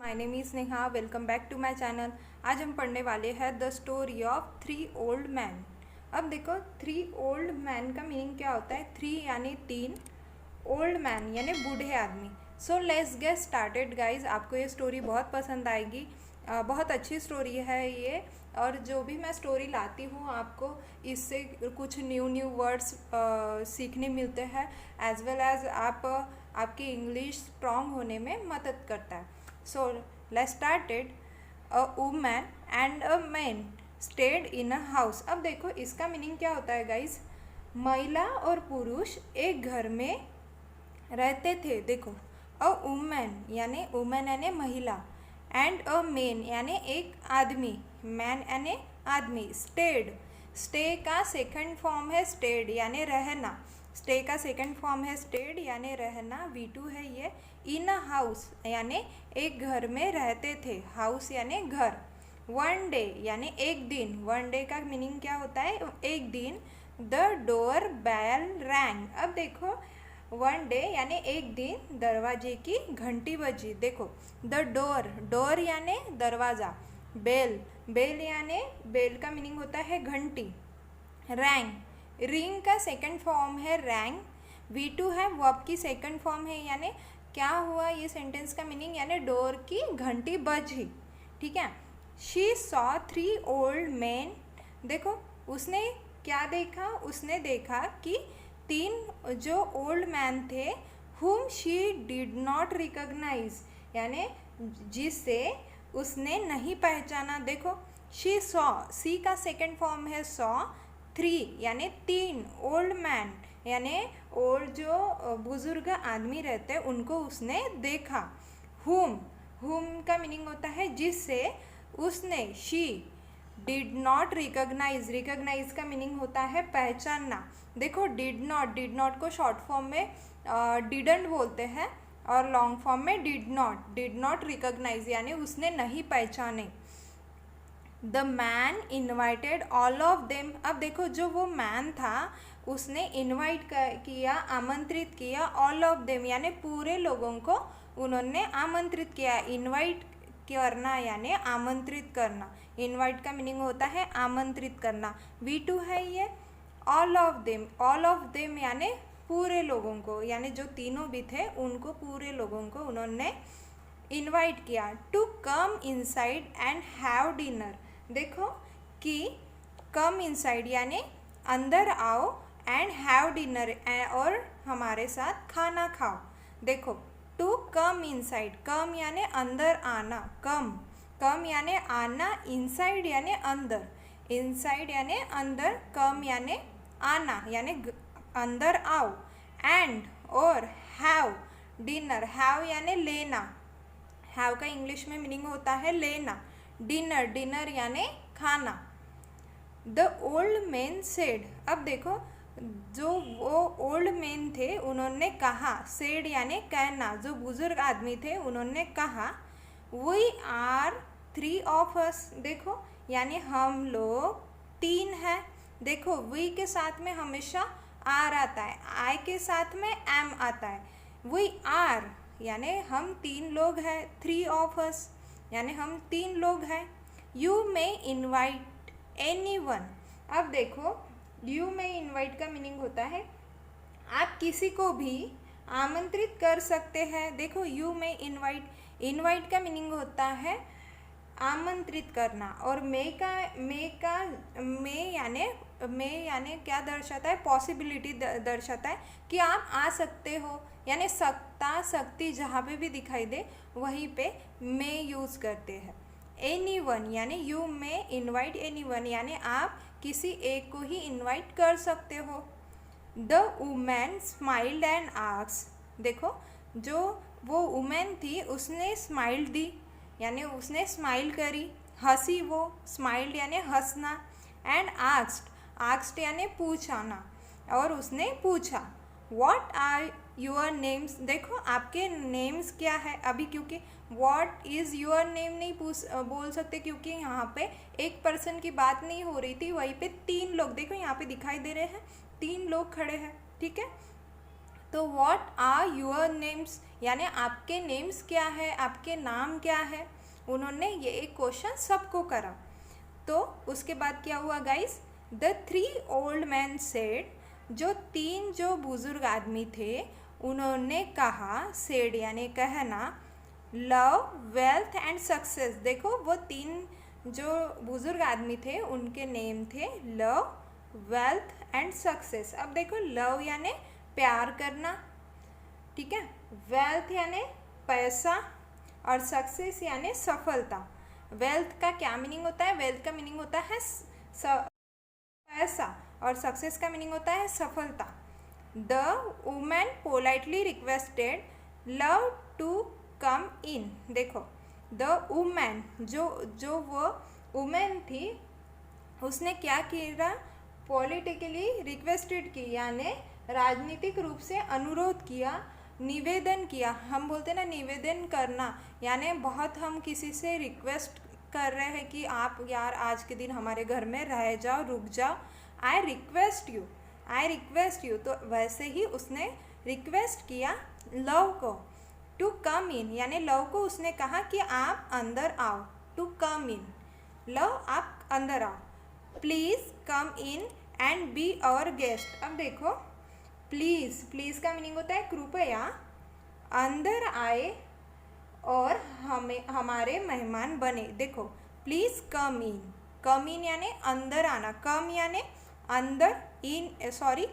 My name is Neha. Welcome back to my channel. आज हम पढ़ने वाले हैं the story of three old man. अब देखो, थ्री ओल्ड मैन का मीनिंग क्या होता है। थ्री यानी तीन, ओल्ड मैन यानी बूढ़े आदमी। So let's get started guys. आपको ये स्टोरी बहुत पसंद आएगी। बहुत अच्छी स्टोरी है ये। और जो भी मैं स्टोरी लाती हूँ आपको इससे कुछ न्यू वर्ड्स सीखने मिलते हैं, एज वेल एज आपकी इंग्लिश स्ट्रॉन्ग होने में मदद करता है। So let's started. A woman and a man stayed in a house. अब देखो इसका मीनिंग क्या होता है गाइज। महिला और पुरुष एक घर में रहते थे। देखो, अ वुमन यानी महिला, एंड अ मैन यानी एक आदमी, मैन यानी आदमी। स्टे का सेकंड फॉर्म है स्टेड यानी रहना। स्टे का सेकंड फॉर्म है स्टेड यानी रहना, V2 है ये। इन अ हाउस यानी एक घर में रहते थे, हाउस यानी घर। वन डे यानी एक दिन, वन डे का मीनिंग क्या होता है, एक दिन। The door bell rang. अब देखो, वन डे यानी एक दिन दरवाजे की घंटी बजी। देखो, द डोर यानी दरवाज़ा, बेल यानी बेल का मीनिंग होता है घंटी। रिंग का सेकंड फॉर्म है रैंग, V2 है, वर्ब की सेकंड फॉर्म है। यानी क्या हुआ ये सेंटेंस का मीनिंग, यानी डोर की घंटी बजी। ठीक है। She saw three old man. देखो उसने क्या देखा, उसने देखा कि तीन जो ओल्ड मैन थे, whom she did not recognize यानी जिससे उसने नहीं पहचाना। देखो, शी सॉ, सी का सेकंड फॉर्म है सॉ, थ्री यानी तीन, ओल्ड मैन यानी ओल्ड जो बुजुर्ग आदमी रहते हैं उनको उसने देखा। हुम का मीनिंग होता है जिससे, उसने। शी डिड नॉट रिकॉग्नाइज का मीनिंग होता है पहचानना। देखो, डिड नॉट को शॉर्ट फॉर्म में डिडंट बोलते हैं और लॉन्ग फॉर्म में डिड नॉट रिकॉग्नाइज यानी उसने नहीं पहचाने। The man invited all of them. अब देखो, जो वो मैन था उसने इन्वाइट किया, आमंत्रित किया, ऑल ऑफ देम यानी पूरे लोगों को उन्होंने आमंत्रित किया। इन्वाइट करना यानी आमंत्रित करना। इन्वाइट का मीनिंग होता है आमंत्रित करना, V2 है ये। ऑल ऑफ देम यानी पूरे लोगों को, यानी जो तीनों भी थे उनको, पूरे लोगों को उन्होंने इनवाइट किया। To come inside and have dinner. देखो कि कम इनसाइड यानी अंदर आओ, एंड हैव डिनर और हमारे साथ खाना खाओ। देखो, टू कम इनसाइड, कम यानी अंदर आना, कम यानी आना, इनसाइड यानी अंदर, इनसाइड यानी अंदर, कम यानी आना यानी अंदर आओ। एंड और हैव डिनर, हैव यानी लेना, हैव का इंग्लिश में मीनिंग होता है लेना। डिनर यानी खाना। The old man said. अब देखो, जो वो ओल्ड मैन थे उन्होंने कहा, सेड यानी कहना, जो बुजुर्ग आदमी थे उन्होंने कहा, we are three of us. देखो, यानी हम लोग तीन हैं। देखो, वी के साथ में हमेशा आर आता है, आई के साथ में एम आता है। वी आर यानी हम तीन लोग हैं, थ्री ऑफ अस यानी हम तीन लोग हैं। You may invite any one. अब देखो, यू मे इनवाइट का मीनिंग होता है आप किसी को भी आमंत्रित कर सकते हैं। देखो, यू मे इनवाइट का मीनिंग होता है आमंत्रित करना। और मे यानी क्या दर्शाता है, पॉसिबिलिटी दर्शाता है कि आप आ सकते हो, यानी सकता, शक्ति जहाँ पे भी दिखाई दे वहीं पे मे यूज़ करते हैं। एनी वन यानी you may invite any one यानी आप किसी एक को ही इनवाइट कर सकते हो। The women smiled and asked. देखो, जो वो वुमेन थी उसने स्माइल दी यानी उसने स्माइल करी, हंसी वो, स्माइल्ड यानी हंसना। एंड आस्क्ड यानी पूछाना, और उसने पूछा, व्हाट आर योर नेम्स। देखो, आपके नेम्स क्या है। अभी क्योंकि व्हाट इज़ योर नेम नहीं बोल सकते क्योंकि यहाँ पे एक पर्सन की बात नहीं हो रही थी, वहीं पे तीन लोग, देखो यहाँ पे दिखाई दे रहे हैं, तीन लोग खड़े हैं। ठीक है। तो व्हाट आर योर नेम्स, यानी आपके नेम्स क्या है, आपके नाम क्या है। उन्होंने ये एक क्वेश्चन सबको करा। तो उसके बाद क्या हुआ guys, the 3 old man said, जो बुजुर्ग आदमी थे उन्होंने कहा, सेड यानी कहना, लव वेल्थ एंड सक्सेस। देखो वो 3 जो बुजुर्ग आदमी थे उनके नेम थे लव वेल्थ एंड सक्सेस। अब देखो लव यानी प्यार करना, ठीक है, वेल्थ यानी पैसा, और सक्सेस यानी सफलता। वेल्थ का क्या मीनिंग होता है, वेल्थ का मीनिंग होता है पैसा, और सक्सेस का मीनिंग होता है सफलता। The women politely requested love to come in. देखो द वुमेन, जो वो वुमेन थी उसने क्या किया, पॉलिटिकली रिक्वेस्टेड की, यानी राजनीतिक रूप से अनुरोध किया, निवेदन किया। हम बोलते हैं ना निवेदन करना, यानी बहुत हम किसी से रिक्वेस्ट कर रहे हैं कि आप यार आज के दिन हमारे घर में रह जाओ, रुक जाओ, आई रिक्वेस्ट यू। तो वैसे ही उसने रिक्वेस्ट किया लव को, टू कम इन, यानी लव को उसने कहा कि आप अंदर आओ, टू कम इन, लव आप अंदर आओ, please come in and be our guest. अब देखो प्लीज़ का मीनिंग होता है कृपया अंदर आए और हमारे मेहमान बने। देखो प्लीज़ कम इन यानी अंदर आना, कम यानी अंदर,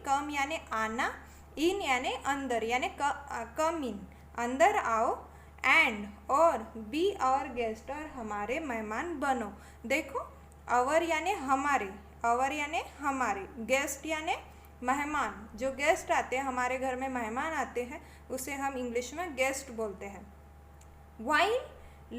कम यानी आना, इन यानी अंदर, यानी कम इन, अंदर आओ, एंड और बी आवर गेस्ट, और हमारे मेहमान बनो। देखो आवर यानी हमारे, गेस्ट यानी मेहमान, जो गेस्ट आते हैं हमारे घर में, मेहमान आते हैं, उसे हम इंग्लिश में गेस्ट बोलते हैं। While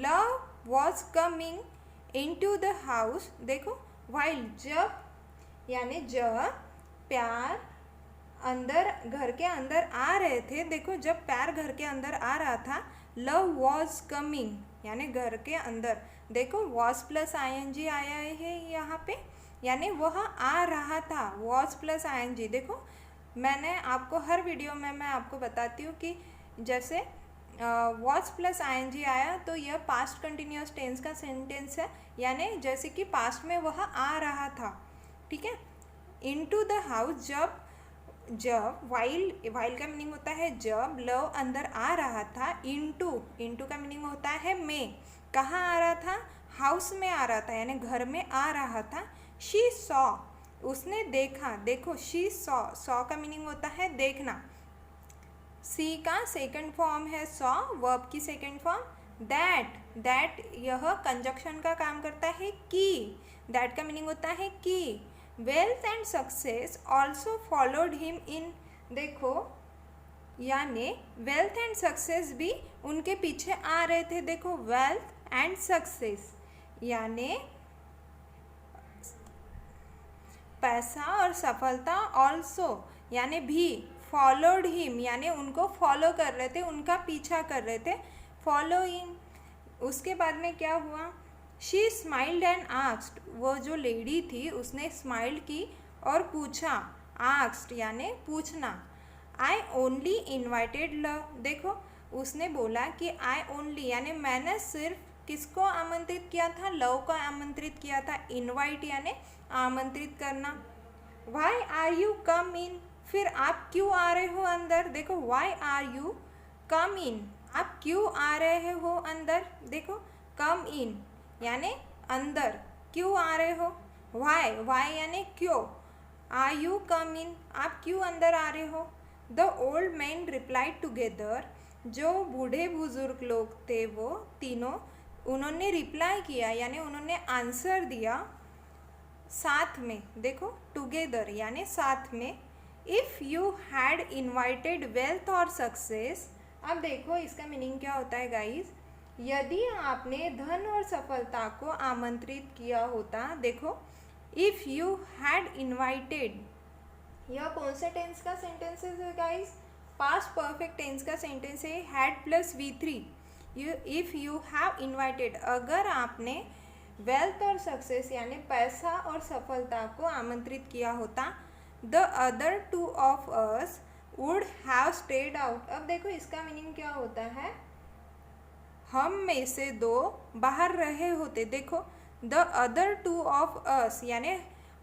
love was coming into the house, देखो while, जब यानी जब प्यार घर के अंदर आ रहे थे। देखो जब प्यार घर के अंदर आ रहा था, love was coming यानी घर के अंदर। देखो was प्लस ing आया है यहाँ पे, यानी वह आ रहा था, was प्लस ing। देखो मैंने आपको हर वीडियो में मैं आपको बताती हूँ कि जैसे वॉज प्लस ing आया तो यह पास्ट कंटिन्यूस टेंस का सेंटेंस है, यानी जैसे कि पास्ट में वह आ रहा था, ठीक है। इनटू द हाउस, जब वाइल का मीनिंग होता है जब, लव अंदर आ रहा था, इनटू का मीनिंग होता है में, कहाँ आ रहा था, हाउस में आ रहा था, यानी घर में आ रहा था। शी सॉ, उसने देखा। देखो शी सॉ का मीनिंग होता है देखना। सी का सेकंड फॉर्म है सॉ, वर्ब की सेकंड फॉर्म दैट यह कंजक्शन का काम करता है की, दैट का मीनिंग होता है की। Wealth and success also followed him in. देखो यानी वेल्थ एंड सक्सेस भी उनके पीछे आ रहे थे। देखो वेल्थ एंड सक्सेस यानी पैसा और सफलता, ऑल्सो यानी भी, फॉलोड हिम यानी उनको फॉलो कर रहे थे, उनका पीछा कर रहे थे, फॉलो इन। उसके बाद में क्या हुआ, शी स्माइल्ड एंड आस्क्ड, वो जो लेडी थी उसने स्माइल की और पूछा, आस्क्ड यानी पूछना। आई ओनली इन्वाइटेड लव, देखो उसने बोला कि आई ओनली यानी मैंने सिर्फ किसको आमंत्रित किया था, लव को आमंत्रित किया था। इनवाइट यानी आमंत्रित करना। वाई आर यू कम इन, फिर आप क्यों आ रहे हो अंदर। देखो वाई आर यू कम इन, आप क्यों आ रहे हो अंदर। देखो कम इन यानी अंदर, क्यों आ रहे हो। वाई यानी क्यों, आर यू कम इन, आप क्यों अंदर आ रहे हो। The old man replied together, जो बूढ़े बुजुर्ग लोग थे वो तीनों, उन्होंने रिप्लाई किया यानी उन्होंने आंसर दिया साथ में। देखो टुगेदर यानी साथ में। If you had invited wealth और सक्सेस, अब देखो इसका मीनिंग क्या होता है गाइस, यदि आपने धन और सफलता को आमंत्रित किया होता। देखो इफ़ यू हैड इन्वाइटेड, यह कौन से टेंस का सेंटेंस है गाइस, पास्ट परफेक्ट टेंस का सेंटेंस है, had plus V3। If you have invited, अगर आपने वेल्थ और सक्सेस यानी पैसा और सफलता को आमंत्रित किया होता। The other two of us would have stayed out. अब देखो इसका मीनिंग क्या होता है, हम में से दो बाहर रहे होते। देखो the other two of us, यानी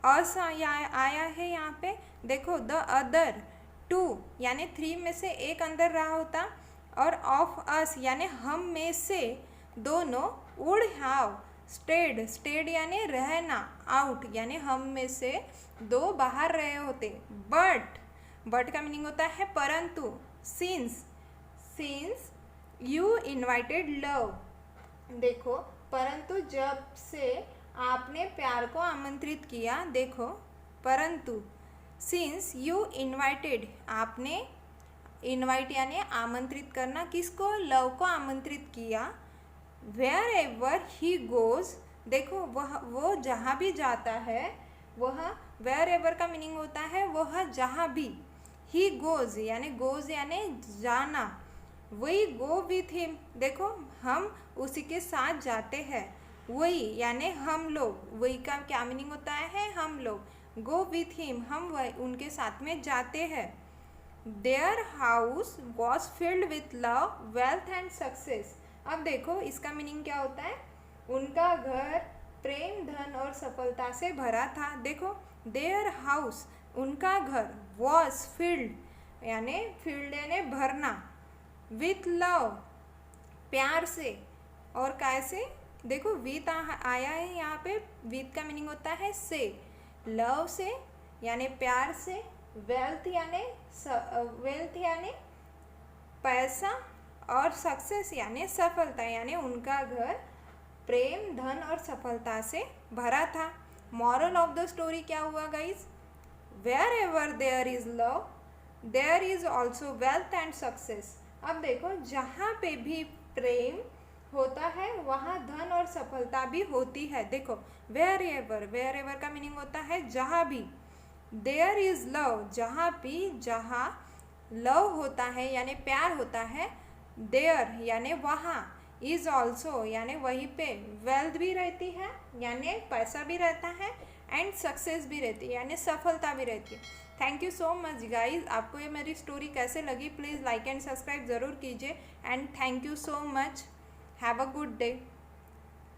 अस आया है यहाँ पे। देखो द अदर टू यानी थ्री में से एक अंदर रहा होता, और ऑफ अस यानी हम में से दोनों वुड हैव स्टेड यानी रहना, आउट यानी हम में से दो बाहर रहे होते। बट का मीनिंग होता है परंतु। सिंस यू इन्वाइटेड लव, देखो परंतु जब से आपने प्यार को आमंत्रित किया। देखो परंतु सिंस यू इन्वाइटेड, आपने इन्वाइट यानी आमंत्रित करना, किसको, लव को आमंत्रित किया। वेयर एवर ही गोज, देखो वो जहाँ भी जाता है, वह वेयर एवर का मीनिंग होता है वह जहाँ भी। ही गोज यानी जाना, वही गो विथ हिम, देखो हम उसी के साथ जाते हैं। वही यानी हम लोग, वही का क्या मीनिंग होता है, हम लोग। गो विथ हिम, हम वही उनके साथ में जाते हैं। Their house was filled with love, wealth and success. अब देखो इसका मीनिंग क्या होता है, उनका घर प्रेम, धन और सफलता से भरा था। देखो देयर हाउस, उनका घर, वॉज फिल्ड यानी भरना, विथ लव प्यार से, और कैसे, देखो विथ आया है यहाँ पे। विथ का मीनिंग होता है से, लव से यानी प्यार से, वेल्थ यानी पैसा, और सक्सेस यानी सफलता, यानी उनका घर प्रेम, धन और सफलता से भरा था। मॉरल ऑफ द स्टोरी क्या हुआ guys, wherever there is love there is also wealth and success. अब देखो जहाँ पे भी प्रेम होता है वहाँ धन और सफलता भी होती है। देखो वेयर एवर का मीनिंग होता है जहाँ भी। देयर इज लव, जहाँ लव होता है यानी प्यार होता है। देयर यानी वहाँ, इज ऑल्सो यानी वहीं पे, वेल्थ भी रहती है यानी पैसा भी रहता है, एंड सक्सेस भी रहती है यानी सफलता भी रहती है। Thank you so much guys. आपको ये मेरी स्टोरी कैसे लगी, प्लीज़ लाइक एंड सब्सक्राइब ज़रूर कीजिए, and thank you so much. Have a good day.